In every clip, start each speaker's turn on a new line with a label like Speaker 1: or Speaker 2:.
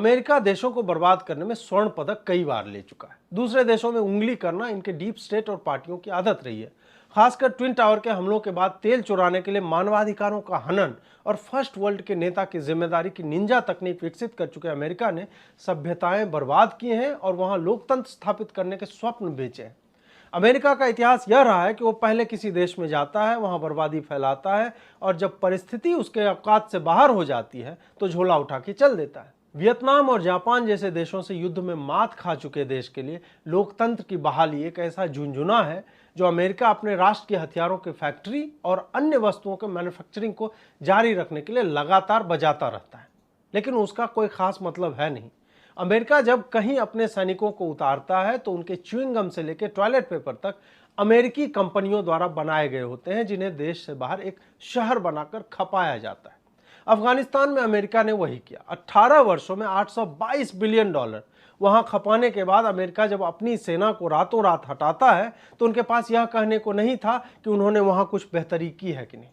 Speaker 1: America देशों को बर्बाद करने में स्वर्ण पदक कई बार ले चुका है। दूसरे देशों में उंगली करना इनके डीप स्टेट और पार्टियों की आदत रही है। खासकर ट्विन टावर के हमलों के बाद तेल चुराने के लिए मानवाधिकारों का हनन और फर्स्ट वर्ल्ड के नेता की जिम्मेदारी की निंजा तकनीक विकसित कर चुके अमेरिका ने सभ्यताएं बर्बाद की हैं और वहां लोकतंत्र स्थापित करने के स्वप्न बेचे हैं। अमेरिका का इतिहास यह रहा है कि वो पहले किसी देश में जाता है, वहां बर्बादी फैलाता है और जब परिस्थिति उसके औकात से बाहर हो जाती है तो झोला उठा के चल देता है। वियतनाम और जापान जैसे देशों से युद्ध में मात खा चुके देश के लिए लोकतंत्र की बहाली एक ऐसा झुंझुना है जो अमेरिका अपने राष्ट्र के हथियारों की फैक्ट्री और अन्य वस्तुओं के मैन्युफैक्चरिंग को जारी रखने के लिए लगातार बजाता रहता है, लेकिन उसका कोई खास मतलब है नहीं। अमेरिका जब कहीं अपने सैनिकों को उतारता है तो उनके च्युइंग गम से लेकर टॉयलेट पेपर तक अमेरिकी कंपनियों द्वारा बनाए गए होते हैं, जिन्हें देश से बाहर एक शहर बनाकर खपाया जाता है। अफगानिस्तान में अमेरिका ने वही किया। 18 वर्षों में $822 बिलियन वहां खपाने के बाद अमेरिका जब अपनी सेना को रातों रात हटाता है तो उनके पास यह कहने को नहीं था कि उन्होंने वहां कुछ बेहतरी की है कि नहीं।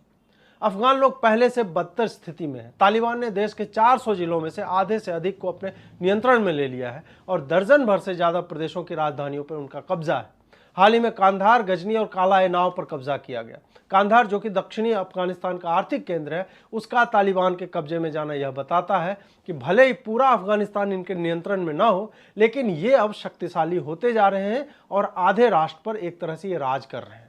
Speaker 1: अफगान लोग पहले से बदतर स्थिति में हैं। तालिबान ने देश के 400 जिलों में से आधे से अधिक को अपने नियंत्रण में ले लिया है और दर्जन भर से ज्यादा प्रदेशों की राजधानियों पर उनका कब्जा है। हाल ही में कांधार, गजनी और काला नाव पर कब्जा किया गया। कांधार, जो कि दक्षिणी अफगानिस्तान का आर्थिक केंद्र है, उसका तालिबान के कब्जे में जाना यह बताता है कि भले ही पूरा अफगानिस्तान इनके नियंत्रण में ना हो, लेकिन ये अब शक्तिशाली होते जा रहे हैं और आधे राष्ट्र पर एक तरह से ये राज कर रहे हैं।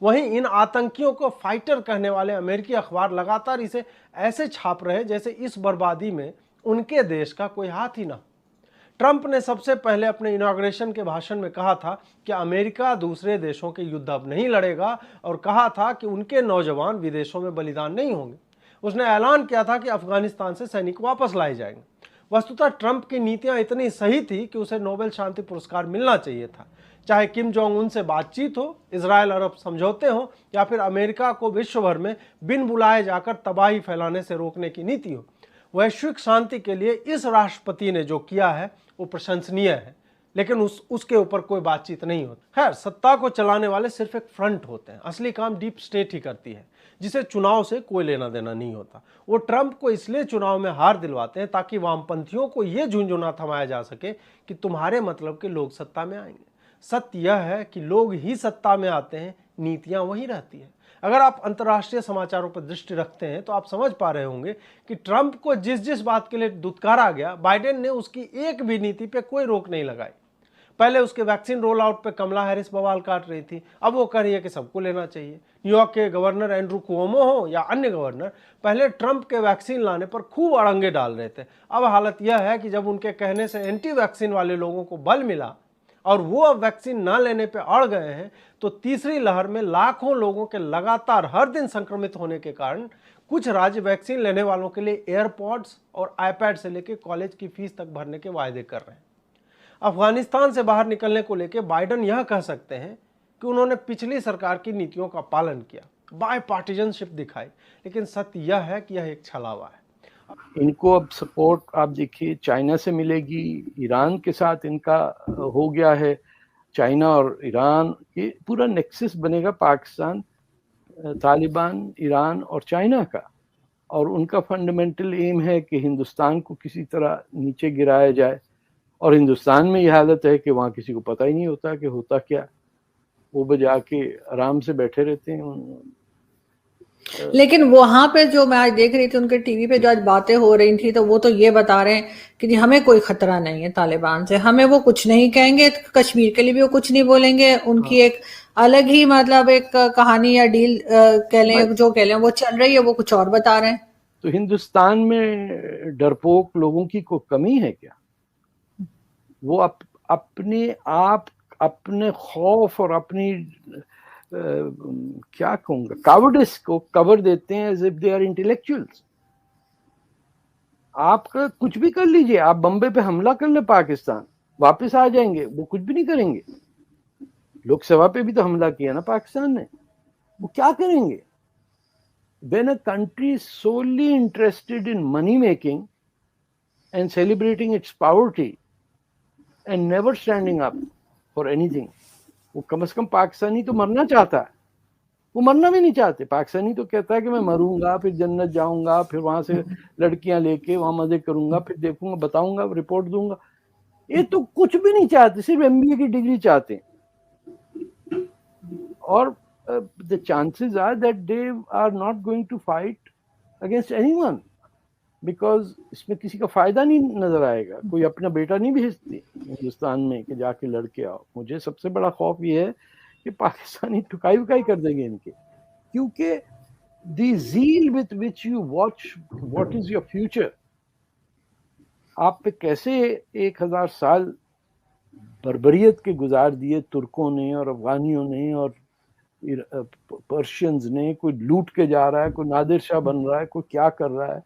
Speaker 1: वहीं इन आतंकियों को फाइटर कहने वाले अमेरिकी अखबार लगातार इसे ऐसे छाप रहे जैसे इस बर्बादी में उनके देश का कोई हाथ ही ना। ट्रंप ने सबसे पहले अपने इनॉग्रेशन के भाषण में कहा था कि अमेरिका दूसरे देशों के युद्ध अब नहीं लड़ेगा और कहा था कि उनके नौजवान विदेशों में बलिदान नहीं होंगे। उसने ऐलान किया था कि अफगानिस्तान से सैनिक वापस लाए जाएंगे। वस्तुतः ट्रंप की नीतियां इतनी सही थी कि उसे नोबेल शांति पुरस्कार मिलना चाहिए था। चाहे किम जोंग उन से बातचीत हो, इजराइल अरब समझौते हो या फिर अमेरिका को विश्व भर में बिन बुलाए जाकर तबाही फैलाने से रोकने की नीति हो, वैश्विक शांति के लिए इस राष्ट्रपति ने जो किया है वो प्रशंसनीय है, लेकिन उसके ऊपर कोई बातचीत नहीं होती। खैर, सत्ता को चलाने वाले सिर्फ एक फ्रंट होते हैं। असली काम डीप स्टेट ही करती है, जिसे चुनाव से कोई लेना देना नहीं होता। वो ट्रंप को इसलिए चुनाव में हार दिलवाते हैं ताकि वामपंथियों को यह झुंझुना थमाया जा सके कि तुम्हारे मतलब के लोग सत्ता में आएंगे। सत्य यह है कि लोग ही सत्ता में आते हैं, नीतियां वही रहती है। अगर आप अंतर्राष्ट्रीय समाचारों पर दृष्टि रखते हैं तो आप समझ पा रहे होंगे कि ट्रंप को जिस जिस बात के लिए दुत्कारा गया, बाइडेन ने उसकी एक भी नीति पे कोई रोक नहीं लगाई। पहले उसके वैक्सीन रोल आउट पे कमला हैरिस बवाल काट रही थी, अब वो कह रही है कि सबको लेना चाहिए। न्यूयॉर्क के गवर्नर एंड्रू कुओमो हो या अन्य गवर्नर, पहले ट्रंप के वैक्सीन लाने पर खूब अड़ंगे डाल रहे थे। अब हालत यह है कि जब उनके कहने से एंटी वैक्सीन वाले लोगों को बल मिला और वो अब वैक्सीन ना लेने पे अड़ गए हैं, तो तीसरी लहर में लाखों लोगों के लगातार हर दिन संक्रमित होने के कारण कुछ राज्य वैक्सीन लेने वालों के लिए एयरपॉड्स और आईपैड से लेकर कॉलेज की फीस तक भरने के वायदे कर रहे हैं। अफगानिस्तान से बाहर निकलने को लेकर बाइडेन यह कह सकते हैं कि उन्होंने पिछली सरकार की नीतियों का पालन किया, बाय पार्टीजनशिप दिखाई, लेकिन सत्य यह है कि यह एक छलावा है।
Speaker 2: इनको अब सपोर्ट आप देखिए चाइना से मिलेगी, ईरान के साथ इनका हो गया है। चाइना और ईरान ये पूरा नेक्सस बनेगा पाकिस्तान, तालिबान, ईरान और चाइना का, और उनका फंडामेंटल एम है कि हिंदुस्तान को किसी तरह नीचे गिराया जाए। और हिंदुस्तान में यह हालत है कि वहाँ किसी को पता ही नहीं होता कि होता क्या, वो बजा के आराम से बैठे रहते हैं।
Speaker 3: लेकिन वहां पे जो मैं आज देख रही थी उनके टीवी पे जो आज बातें हो रही थी, तो वो तो ये बता रहे हैं कि जी हमें कोई खतरा नहीं है तालिबान से, हमें वो कुछ नहीं कहेंगे, कश्मीर के लिए भी वो कुछ नहीं बोलेंगे। उनकी एक अलग ही मतलब एक कहानी या डील कह लें, जो कह लें वो चल रही है, वो कुछ और बता रहे हैं।
Speaker 2: तो हिंदुस्तान में डरपोक लोगों की कोई कमी है क्या? वो अपने आप अपने खौफ और अपनी क्या कहूंगा कावर्डिस को कवर देते हैं as if they are intellectuals. आप कुछ भी कर लीजिए, आप बम्बे पे हमला कर ले पाकिस्तान, वापस आ जाएंगे, वो कुछ भी नहीं करेंगे। लोकसभा पे भी तो हमला किया ना पाकिस्तान ने, वो क्या करेंगे? When a country is solely interested in money making and celebrating its poverty and never standing up for anything, वो कम से कम पाकिस्तानी तो मरना चाहता है। वो मरना भी नहीं चाहते। पाकिस्तानी तो कहता है कि मैं मरूंगा, फिर जन्नत जाऊंगा, फिर वहां से लड़कियां लेके वहां मजे करूंगा, फिर देखूंगा, बताऊंगा, रिपोर्ट दूंगा। ये तो कुछ भी नहीं चाहते, सिर्फ MBA की डिग्री चाहते हैं। और the chances are that they are not going to fight against anyone, because इसमें किसी का फायदा नहीं नजर आएगा। कोई अपना बेटा नहीं भेजती हिंदुस्तान में कि जाके लड़के आओ। मुझे सबसे बड़ा खौफ ये है कि पाकिस्तानी ठुकाई उकाई कर देंगे इनके, क्योंकि the zeal with which you watch what is your future, आप पे कैसे 1000 साल बर्बरियत के गुजार दिए तुर्कों ने और अफगानियों ने और पर्शियंस ने। कोई लूट के जा रहा है, कोई नादिर शाह बन रहा है, कोई क्या कर रहा है।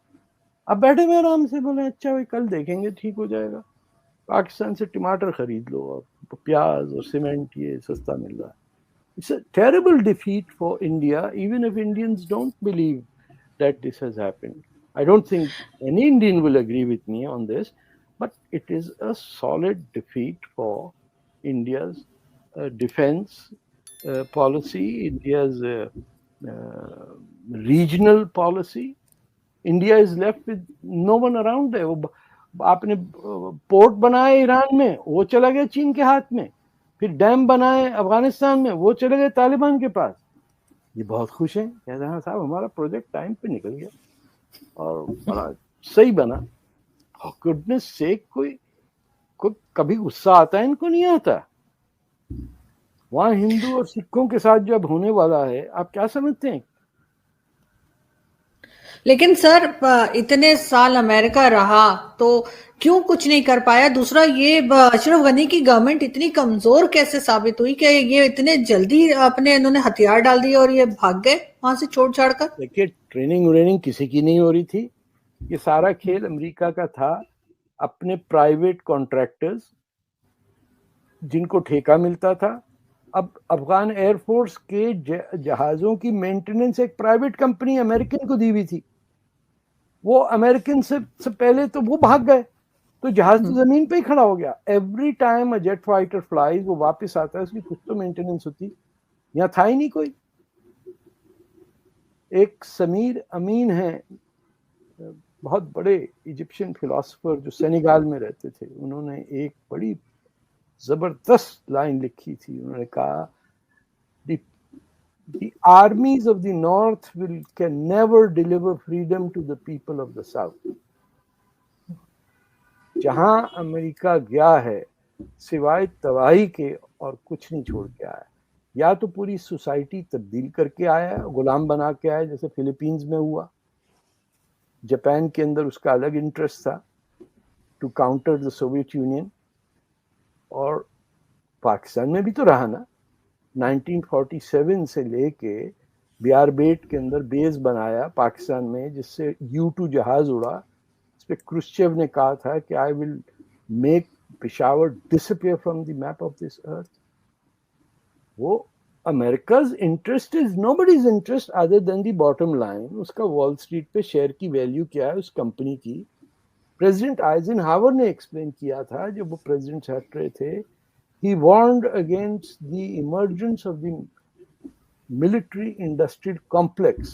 Speaker 2: अब बैठे में आराम से बोले अच्छा भाई कल देखेंगे, ठीक हो जाएगा। पाकिस्तान से टमाटर खरीद लो और प्याज और सीमेंट ये सस्ता मिल रहा है। It's a terrible defeat for India, even if Indians don't believe that this has happened. I don't think any Indian will agree with me on this, but it is a solid defeat for India's defense policy, India's regional policy. India is left with no one around there. आपने port बनाए Iran में, वो चला गया चीन के हाथ में। फिर डैम बनाए अफगानिस्तान में, वो चले गए तालिबान के पास। ये बहुत खुश हैं, कहते हैं हाँ साहब हमारा प्रोजेक्ट टाइम पे निकल गया और बड़ा सही बना। गुडनेस से कोई कभी गुस्सा आता है? इनको नहीं आता। वहां हिंदू और सिखों के साथ जब होने वाला है, आप क्या समझते हैं?
Speaker 3: लेकिन सर इतने साल अमेरिका रहा तो क्यों कुछ नहीं कर पाया? दूसरा, ये अशरफ गनी की गवर्नमेंट इतनी कमजोर कैसे साबित हुई कि ये इतने जल्दी अपने इन्होंने हथियार डाल दिए और ये भाग गए वहां से छोड़ छाड़ कर?
Speaker 2: देखिए, ट्रेनिंग किसी की नहीं हो रही थी। ये सारा खेल अमेरिका का था। अपने प्राइवेट कॉन्ट्रैक्टर्स जिनको ठेका मिलता था। अब अफगान एयरफोर्स के जहाजों की मेंटेनेंस एक प्राइवेट कंपनी अमेरिकन को दी हुई थी। वो अमेरिकन से पहले तो वो भाग गए, तो जहाज तो जमीन पे ही खड़ा हो गया। Every time a jet fighter flies, वो वापस आता है, उसकी कुछ तो मेंटेनेंस होती। यहाँ था ही नहीं कोई। एक समीर अमीन है, बहुत बड़े इजिप्शियन फिलोसोफर जो सेनेगाल में रहते थे, उन्होंने एक बड़ी जबरदस्त लाइन लिखी थी। उन्होंने कहा the armies of the north can never deliver freedom to the people of the south. जहां अमेरिका गया है सिवाय तबाही के और कुछ नहीं छोड़ के आया। या तो पूरी सोसाइटी तब्दील करके आया, गुलाम बना के आया, जैसे फिलीपींस में हुआ। जापान के अंदर उसका अलग इंटरेस्ट था to counter the Soviet Union, और पाकिस्तान में भी तो रहा ना। 1947 से लेके बियारबेट के अंदर बेस बनाया पाकिस्तान में, जिससे U-2 जहाज उड़ा। इस पे क्रुश्चेव ने कहा था कि I will make Peshawar disappear from the map of this earth. वो America's interest is nobody's interest other than the bottom line. उसका वॉल स्ट्रीट पे शेयर की वैल्यू क्या है उस कंपनी की। प्रेसिडेंट आइजनहावर ने एक्सप्लेन किया था जब वो प्रेसिडेंट हट रहे थे। He warned against the emergence of the military industrial complex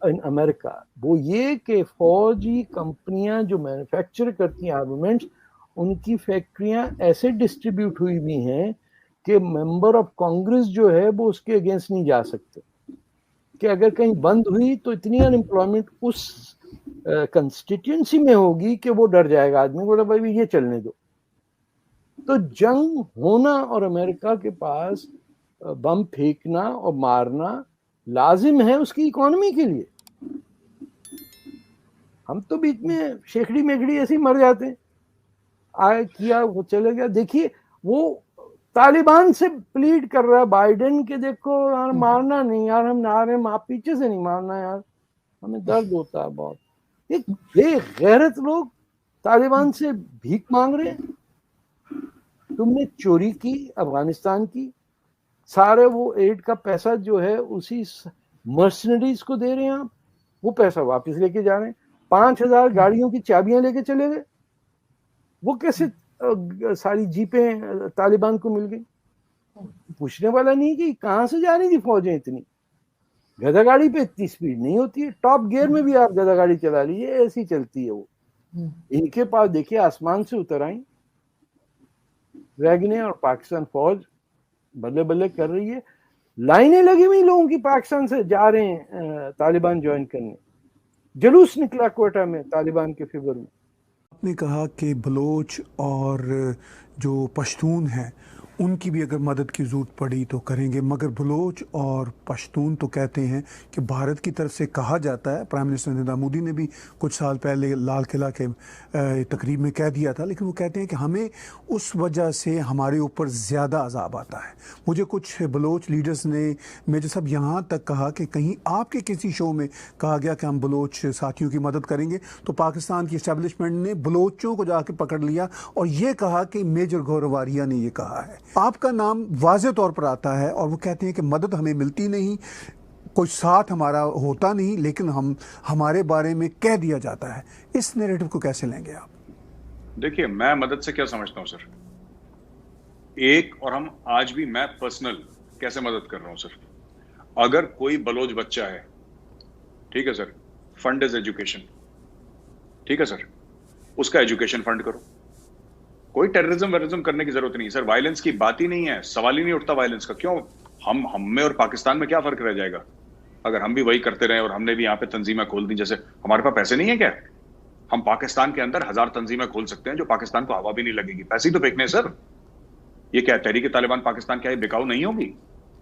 Speaker 2: in America. वो ये कि फौजी कंपनियां जो मैन्युफैक्चर करती हैं आर्मामेंट्स, उनकी फैक्ट्रियां ऐसे डिस्ट्रीब्यूट हुई भी हैं कि मेंबर ऑफ कांग्रेस जो है वो उसके अगेंस्ट नहीं जा सकते, कि अगर कहीं बंद हुई तो इतनी अनएम्प्लॉयमेंट उस कंस्टिट्यूंसी में होगी कि वो डर जाएगा आदमी, बोला भाई ये चलने दो। तो जंग होना और अमेरिका के पास बम फेंकना और मारना लाजिम है उसकी इकोनॉमी के लिए। हम तो बीच में शेखड़ी मेखड़ी ऐसे ही मर जाते हैं। आया किया वो चले गया। देखिए वो तालिबान से प्लीड कर रहा है बाइडेन के, देखो यार मारना नहीं यार, हम ना रहे, आप पीछे से नहीं मारना यार, हमें दर्द होता है बहुत। एक बेगैरत लोग तालिबान से भीख मांग रहे हैं। तुमने चोरी की अफगानिस्तान की, सारे वो एड का पैसा जो है उसी मर्सनरीज को दे रहे हैं आप, वो पैसा वापस लेके जा रहे हैं। 5000 गाड़ियों की चाबियां लेके चले गए। वो कैसे सारी जीपें तालिबान को मिल गई? पूछने वाला नहीं कि कहां से जा रही थी फौजें इतनी। गधा गाड़ी पे इतनी स्पीड नहीं होती है, टॉप गियर में भी आप गधा गाड़ी चला लीजिए, ऐसी चलती है वो। इनके पास देखिए आसमान से उतर आई वैगने और पाकिस्तान फौज बल्ले बल्ले कर रही है। लाइनें लगी हुई लोगों की पाकिस्तान से जा रहे हैं तालिबान ज्वाइन करने, जुलूस निकला क्वेटा में तालिबान के फेवर में।
Speaker 4: आपने कहा कि बलोच और जो पश्तून हैं उनकी भी अगर मदद की ज़रूरत पड़ी तो करेंगे, मगर बलोच और पश्तून तो कहते हैं कि भारत की तरफ से कहा जाता है, प्राइम मिनिस्टर नरेंद्र मोदी ने भी कुछ साल पहले लाल किला के तकरीब में कह दिया था, लेकिन वो कहते हैं कि हमें उस वजह से हमारे ऊपर ज़्यादा अजाब आता है। मुझे कुछ बलोच लीडर्स ने मेजर साहब यहाँ तक कहा कि कहीं आपके किसी शो में कहा गया कि हम बलोच साथियों की मदद करेंगे, तो पाकिस्तान की इस्टेब्लिशमेंट ने बलोचों को जाके पकड़ लिया और ये कहा कि मेजर गौरव वारिया ने ये कहा है। आपका नाम वाज़े तौर पर आता है और वो कहते हैं कि मदद हमें मिलती नहीं, कोई साथ हमारा होता नहीं, लेकिन हमारे बारे में कह दिया जाता है। इस नैरेटिव को कैसे लेंगे आप?
Speaker 5: देखिए, मैं मदद से क्या समझता हूं सर, एक और हम आज भी मैं पर्सनल कैसे मदद कर रहा हूं सर। अगर कोई बलोच बच्चा है, ठीक है सर, फंड इज एजुकेशन, ठीक है सर, उसका एजुकेशन फंड करो। कोई टेररिज्म वेरिज्म करने की जरूरत नहीं सर, वायलेंस की बात ही नहीं है, सवाल ही नहीं उठता वायलेंस का। क्यों, हम में और पाकिस्तान में क्या फर्क रह जाएगा अगर हम भी वही करते रहे और हमने भी यहाँ पे तंजीमें खोल दी। जैसे हमारे पास पैसे नहीं है क्या, हम पाकिस्तान के अंदर 1000 तंजीमें खोल सकते हैं जो पाकिस्तान को हवा भी नहीं लगेगी, पैसे ही तो फेंकने सर। ये क्या तहरीक तालिबान पाकिस्तान क्या बिकाऊ नहीं होगी,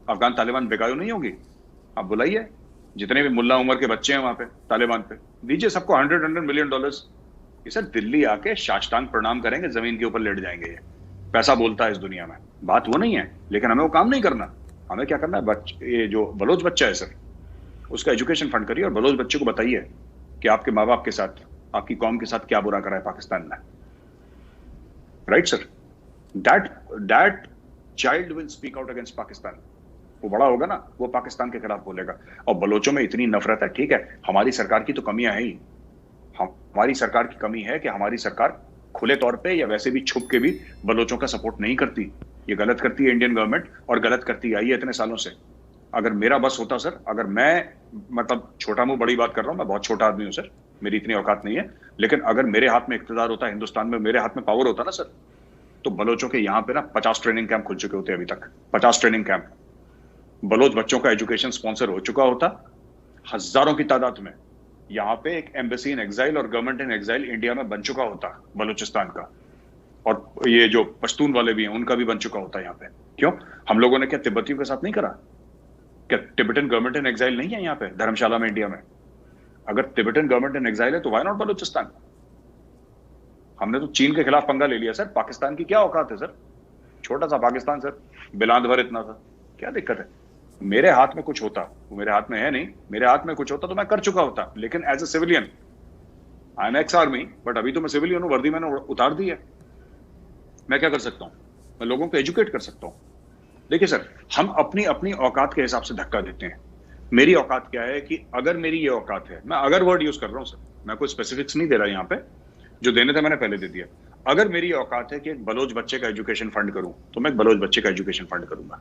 Speaker 5: अफगान तालिबान बिकाऊ नहीं होगी? आप बुलाइए जितने भी मुल्ला उमर के बच्चे हैं वहां पे तालिबान पे, दीजिए सबको $100 मिलियन। ये सर दिल्ली आके साष्टांग प्रणाम करेंगे, जमीन के ऊपर लेट जाएंगे। ये पैसा बोलता है इस दुनिया में, बात वो नहीं है, लेकिन हमें वो काम नहीं करना। हमें क्या करना है, ये जो बलोच बच्चा है सर, उसका एजुकेशन फंड करिए और बलोच बच्चे को बताइए कि आपके माँ बाप के साथ, आपकी कौम के साथ क्या बुरा करा है पाकिस्तान ने। Right sir, that child will speak out against Pakistan. वो बड़ा होगा ना, वो पाकिस्तान के खिलाफ बोलेगा। और बलोचों में इतनी नफरत है, ठीक है, हमारी सरकार की तो कमियां है ही। हमारी सरकार की कमी है कि हमारी सरकार खुले तौर पे या वैसे भी छुप के भी बलोचों का सपोर्ट नहीं करती। ये गलत करती है इंडियन गवर्नमेंट, और गलत करती आई है इतने सालों से। अगर मेरा बस होता सर, अगर मैं, मतलब छोटा मुंह बड़ी बात कर रहा हूं, मैं बहुत छोटा आदमी हूं सर, मेरी इतनी औकात नहीं है, लेकिन अगर मेरे हाथ में इख्तियार होता हिंदुस्तान में, मेरे हाथ में पावर होता ना सर, तो बलोचों के यहाँ पे ना 50 ट्रेनिंग कैंप खुल चुके होते अभी तक। 50 ट्रेनिंग कैंप, बलोच बच्चों का एजुकेशन स्पॉन्सर हो चुका होता हजारों की तादाद में। यहाँ पे एक एम्बेसी इन एग्जाइल और गवर्नमेंट इन एग्जाइल इंडिया में बन चुका होता बलूचिस्तान का, और ये जो पश्तून वाले भी हैं उनका भी बन चुका होता यहाँ पे। क्यों, हम लोगों ने क्या तिब्बतियों के साथ नहीं करा? क्या टिबेटन गवर्नमेंट इन एग्जाइल नहीं है यहाँ पे धर्मशाला में, इंडिया में? अगर टिबेटन गवर्नमेंट इन एग्जाइल है तो व्हाई नॉट बलूचिस्तान? हमने तो चीन के खिलाफ पंगा ले लिया सर, पाकिस्तान की क्या औकात है सर? छोटा सा पाकिस्तान सर, बिलांद भर इतना सा, क्या दिक्कत है? मेरे हाथ में कुछ होता, वो मेरे हाथ में है नहीं, मेरे हाथ में कुछ होता तो मैं कर चुका होता। लेकिन as a civilian, I am ex army, but अभी तो मैं सिविलियन हूं, वर्दी मैंने उतार दी है। मैं क्या कर सकता हूं? मैं लोगों को एजुकेट कर सकता हूं। देखिए सर, हम अपनी अपनी औकात के हिसाब से धक्का देते हैं। मेरी औकात क्या है कि अगर मेरी ये औकात है, मैं अगर वर्ड यूज कर रहा हूं सर, मैं कोई स्पेसिफिक्स नहीं दे रहा यहाँ पे, जो देने थे मैंने पहले दे दिया। अगर मेरी औकात है कि एक बलोच बच्चे का एजुकेशन फंड करूं, तो मैं एक बलोच बच्चे का एजुकेशन फंड करूंगा,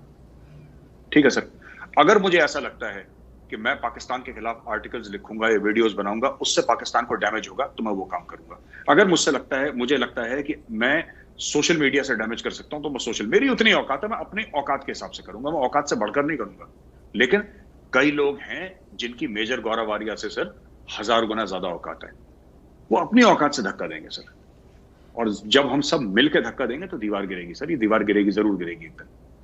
Speaker 5: ठीक है सर। अगर मुझे ऐसा लगता है कि मैं पाकिस्तान के खिलाफ आर्टिकल्स लिखूंगा या वीडियोस बनाऊंगा, उससे पाकिस्तान को डैमेज होगा, तो मैं वो काम करूंगा। अगर मुझे लगता है कि मैं सोशल मीडिया से डैमेज कर सकता हूं, तो मैं मेरी उतनी औकात है, मैं अपनी औकात के हिसाब से करूंगा, मैं औकात से बढ़कर नहीं करूंगा। लेकिन कई लोग हैं जिनकी मेजर गौरव वारिया से सर 1000 गुना ज्यादा औकात है, वो अपनी औकात से धक्का देंगे सर। और जब हम सब मिलकर धक्का देंगे तो दीवार गिरेगी सर, ये दीवार गिरेगी, जरूर गिरेगी एक दिन।